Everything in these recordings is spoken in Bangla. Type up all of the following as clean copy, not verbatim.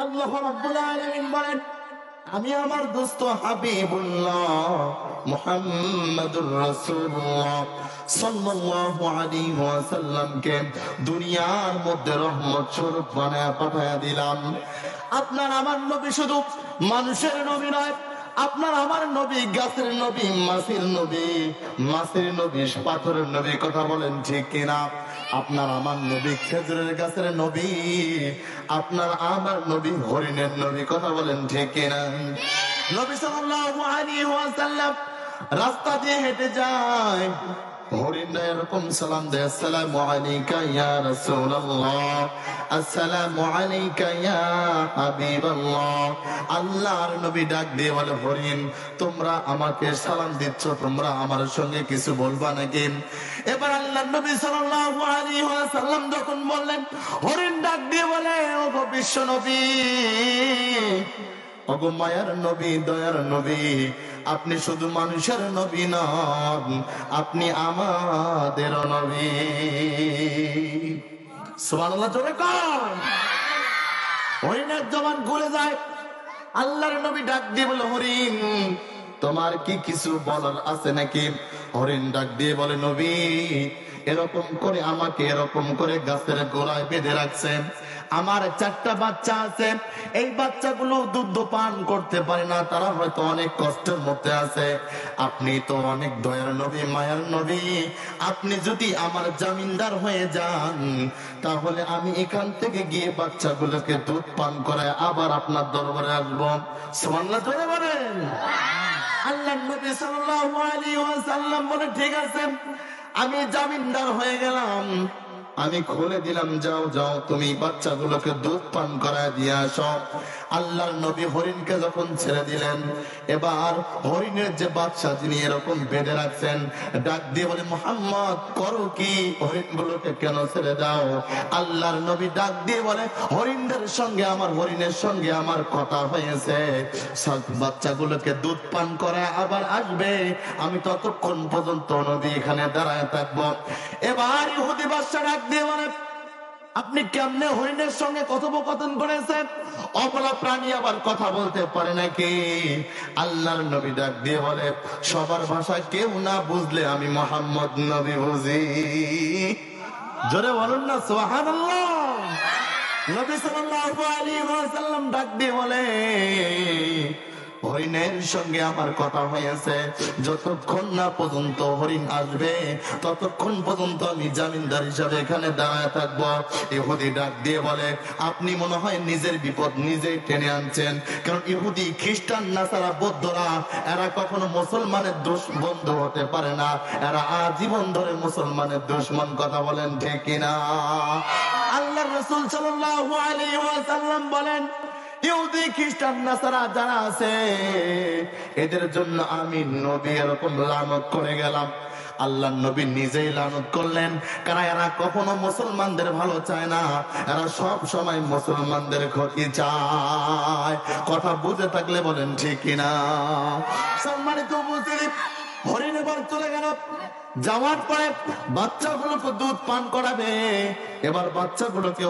আল্লাহ রাব্বুল আলামিন বলেন, আমি আমার দোস্ত হাবিবুল্লাহ মুহাম্মাদুর রাসূলুল্লাহ সাল্লাল্লাহু আলাইহি ওয়াসাল্লামকে দুনিয়ার মধ্যে রহমত স্বরূপ বানায়া পাঠায়া দিলাম। আপনার আমার নবী শুধু মানুষের নবী নয়, আপনার আমার নবী গাছের নবী, মাছের নবী, পাথরের নবী। কথা বলেন ঠিক কিনা? আপনার আমার নবী খেজুরের গাছের নবী, আপনার আমার নবী হরিণের নবী। কথা বলেন ঠিক কিনা? নবী সাল্লাল্লাহু আলাইহি ওয়াসাল্লাম রাস্তা দিয়ে হেঁটে যায়, হরিণরা এরকম সালাম দেয়, আসসালামু আলাইকা ইয়া রাসূলুল্লাহ, আসসালামু আলাইকা ইয়া হাবিবাল্লাহ। আল্লাহর নবী ডাক দিয়ে বলে, হরিণ তোমরা আমাকে সালাম দিচ্ছ, তোমরা আমার সঙ্গে কিছু বলবা নাকি? এবার আল্লাহর নবী সাল্লাল্লাহু আলাইহি ওয়াসাল্লাম যখন বললেন, হরিণ ডাক দিয়ে বলে, ওগো বিশ্ব নবী, ওগো মায়ার নবী, দয়ার নবী, আপনি শুধু মানুষের নবী নন, আপনি আমাদের নবী। সুবহানাল্লাহ জোরে কর। হরিণের জবান খুলে যায়। আল্লাহর নবী ডাক দিয়ে বলে, হরিণ তোমার কি কিছু বলার আছে নাকি? হরিণ ডাক দিয়ে বলে, নবী এরকম করে আমাকে এরকম করে গাছের গোড়ায় বেঁধে রাখছে, আমার 4টা বাচ্চা আছে, এই বাচ্চাগুলো দুধ পান করতে পারে না, তারা হয়তো অনেক কষ্টের মধ্যে আছে। আপনি তো অনেক দয়ার নবী, মায়ার নবী, আপনি যদি আমার জামিনদার হয়ে যান, তাহলে আমি এখান থেকে গিয়ে বাচ্চাগুলোকে দুধ পান করায় আবার আপনার দরবারে আসবো। সুবহানাল্লাহ জোরে বলেন। আল্লাহর নবী সাল্লাল্লাহু আলাইহি ওয়াসাল্লাম বলে, ঠিক আছে, আমি জামিনদার হয়ে গেলাম, আমি খুলে দিলাম, যাও যাও তুমি বাচ্চাগুলোকে দুধ পান করায় দিয়ে আসো। আল্লাহর নবী হরিণকে যখন ছেড়ে দিলেন, এবার হরিণের যে বাচ্চা যিনি এরকম বেঁধে রাখছেন, ডাক দিয়ে বলে, মুহাম্মদ করো কি, হরিণগুলোকে কেন ছেড়ে দাও? আল্লাহর নবী ডাক দিয়ে বলে, হরিণদের সঙ্গে হরিণের সঙ্গে আমার কথা হয়েছে, বাচ্চাগুলোকে দুধ পান করায় আবার আসবে, আমি ততক্ষণ পর্যন্ত নবী এখানে দাঁড়ায় থাকবো। এবার ইহুদি বাদশা ডাক দিয়ে বলে, আপনি কেমনে হরিণের সঙ্গে কথোপকথন করেছেন? অবলা প্রাণী আবার কথা বলতে পারে নাকি? আল্লাহর নবী ডাক দিয়ে বলে, সবার ভাষা কেউ না বুঝলে আমি মুহাম্মদ নবী বুঝি। জোরে বলুন না সুবহানাল্লাহ। নবী সাল্লাল্লাহু আলাইহি ওয়াসাল্লাম ডাক দিয়ে বলে, হরিণের সঙ্গে আমার কথা হয়েছে, যতক্ষণ না পর্যন্ত হরিণ আসবে ততক্ষণ পর্যন্ত আমি জামিনদার হিসাবে এখানে দাঁড়ায় থাকবো। ইহুদি ডাক দিয়ে বলে, আপনি মনে হয় নিজের বিপদ নিজেই টেনে আনছেন, কারণ ইহুদি, খ্রিস্টান, নাসারা, বৌদ্ধরা এরা কখনো মুসলমানের বন্ধু হতে পারে না, এরা আজীবন ধরে মুসলমানের দুশমন। কথা বলেন ঠিক কিনা? আল্লাহর রাসূল সাল্লাল্লাহু আলাইহি ওয়াসাল্লাম বলেন, ইহুদি, খ্রিস্টান, নাসারা যারা আছে এদের জন্য আমি নবী এরকম লানত করে গেলাম। আল্লাহর নবী নিজেই লানত করলেন, কারণ এরা কখনো মুসলমানদের ভালো চায় না, এরা সব সময় মুসলমানদের ক্ষতি চায়। কথা বুঝে থাকলে বলেন ঠিক কিনা? সম্মানিত উপস্থিতি, হরিণ এবার চলে গেল, যাওয়ার পরে বাচ্চাগুলোকে দুধ পান করাবে। এবার বাচ্চাগুলোকে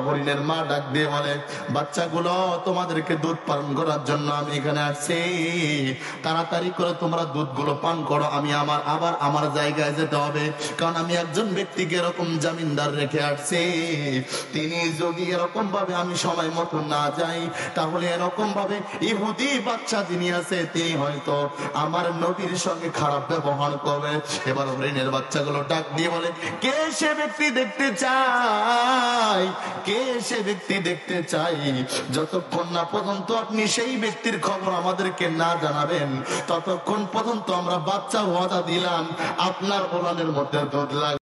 হরিণের মা ডাক দিয়ে বলে, বাচ্চাগুলো তোমাদেরকে দুধ পান করার জন্য আমি এখানে আসছি, তাড়াতাড়ি করে তোমরা দুধগুলো পান করো, আমি আমার জায়গায় যেতে হবে, কারণ আমি একজন ব্যক্তিকে এরকম জামিনদার রেখে আসছি, তিনি যদি এরকম ভাবে আমি সময় মতো না যাই, তাহলে এরকম ভাবে ইহুদি বাচ্চা যিনি আছে তিনি হয়তো আমার নবীর সঙ্গে খারাপ ব্যবহার করবে। এবার হরিণের বাচ্চাগুলো ডাক দিয়ে বলে, কে সে ব্যক্তি দেখতে চাই, কে সে ব্যক্তি দেখতে চাই? যতক্ষণ না পর্যন্ত আপনি সেই ব্যক্তির খবর আমাদেরকে না জানাবেন, ততক্ষণ পর্যন্ত আমরা বাচ্চা ওয়াদা দিলাম আপনার ওলানের মধ্যে দুধ লাগবে।